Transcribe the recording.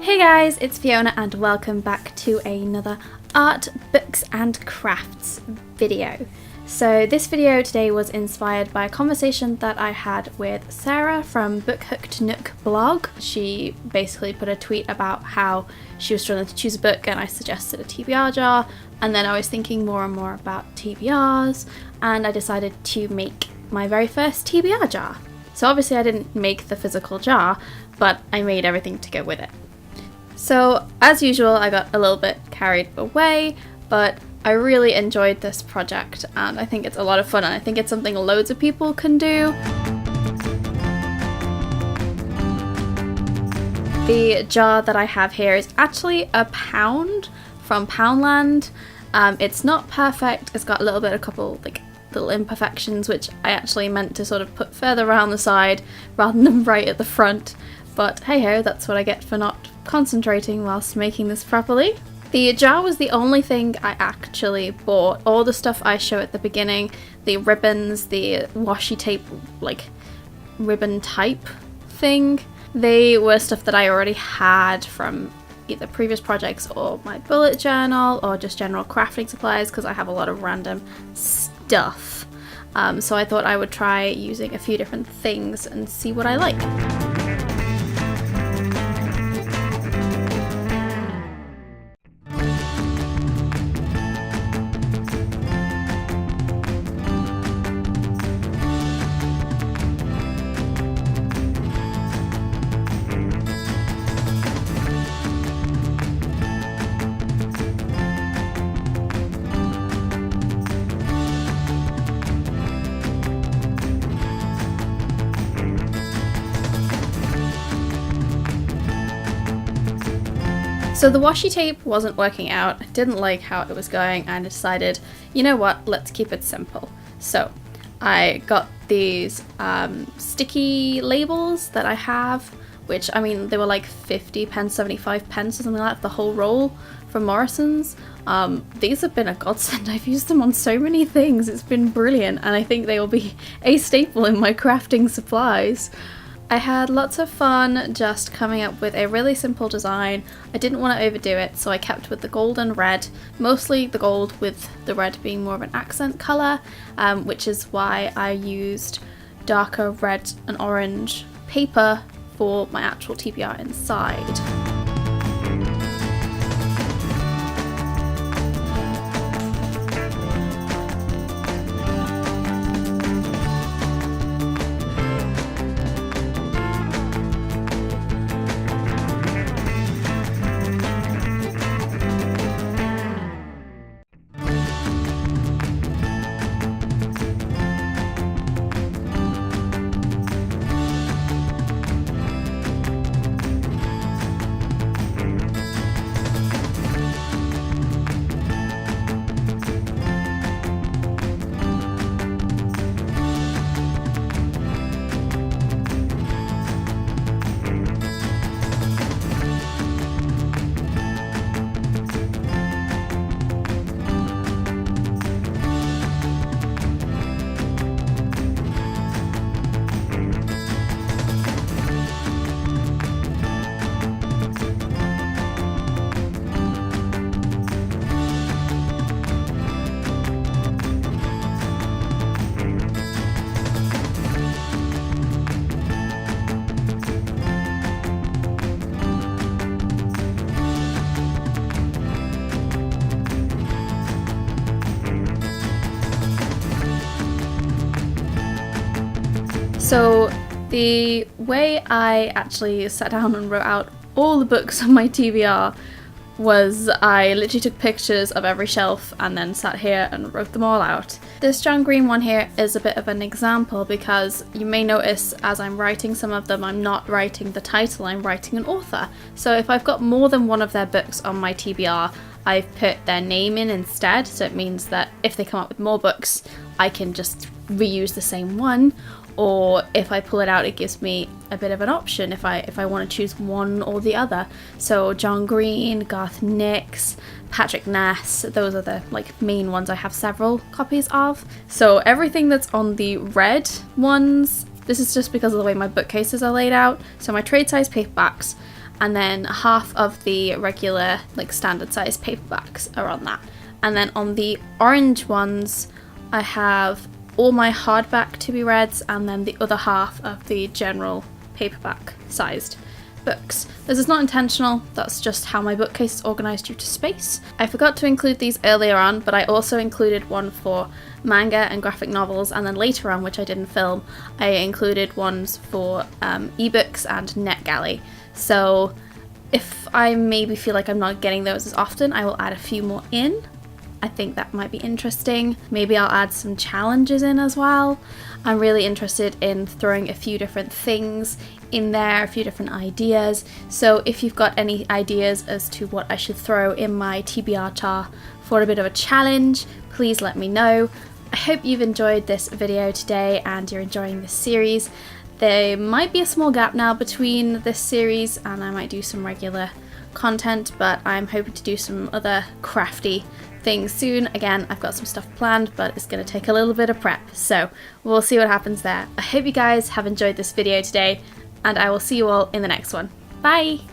Hey guys, it's Fiona and welcome back to another art, books and crafts video. So this video today was inspired by a conversation that I had with Sarah from Book Hooked Nook blog. She basically put a tweet about how she was struggling to choose a book and I suggested a TBR jar, and then I was thinking more and more about TBRs and I decided to make my very first TBR jar. So obviously I didn't make the physical jar, but I made everything to go with it. So as usual, I got a little bit carried away, but I really enjoyed this project and I think it's a lot of fun and I think it's something loads of people can do. The jar that I have here is actually a pound from Poundland. It's not perfect, it's got a couple little imperfections which I actually meant to sort of put further around the side rather than right at the front, but hey ho, that's what I get for not concentrating whilst making this properly. The jar was the only thing I actually bought. All the stuff I show at the beginning, the ribbons, the washi tape ribbon type thing, they were stuff that I already had from either previous projects or my bullet journal or just general crafting supplies because I have a lot of random stuff. So I thought I would try using a few different things and see what I like. So the washi tape wasn't working out, I didn't like how it was going, and I decided, you know what, let's keep it simple. So I got these sticky labels that I have, which, I mean, they were like 50 pence, 75 pence or something like that, the whole roll from Morrison's. These have been a godsend. I've used them on so many things, it's been brilliant, and I think they will be a staple in my crafting supplies. I had lots of fun just coming up with a really simple design. I didn't want to overdo it, so I kept with the gold and red, mostly the gold with the red being more of an accent colour, which is why I used darker red and orange paper for my actual TBR inside. So the way I actually sat down and wrote out all the books on my TBR was I literally took pictures of every shelf and then sat here and wrote them all out. This John Green one here is a bit of an example because you may notice as I'm writing some of them I'm not writing the title, I'm writing an author. So if I've got more than one of their books on my TBR, I've put their name in instead, so it means that if they come up with more books I can just reuse the same one, or if I pull it out it gives me a bit of an option if I want to choose one or the other. So John Green, Garth Nix, Patrick Ness, those are the main ones I have several copies of. So everything that's on the red ones, this is just because of the way my bookcases are laid out. So my trade size paperbacks, and then half of the regular, like standard size paperbacks are on that. And then on the orange ones, I have all my hardback to be reads, and then the other half of the general paperback sized books. This is not intentional, that's just how my bookcase is organised due to space. I forgot to include these earlier on, but I also included one for manga and graphic novels, and then later on, which I didn't film, I included ones for ebooks and NetGalley. So if I maybe feel like I'm not getting those as often, I will add a few more in. I think that might be interesting. Maybe I'll add some challenges in as well. I'm really interested in throwing a few different things in there, a few different ideas. So if you've got any ideas as to what I should throw in my TBR jar for a bit of a challenge, please let me know. I hope you've enjoyed this video today and you're enjoying this series. There might be a small gap now between this series and I might do some regular content, but I'm hoping to do some other crafty things soon. Again, I've got some stuff planned, but it's going to take a little bit of prep, so we'll see what happens there. I hope you guys have enjoyed this video today, and I will see you all in the next one. Bye!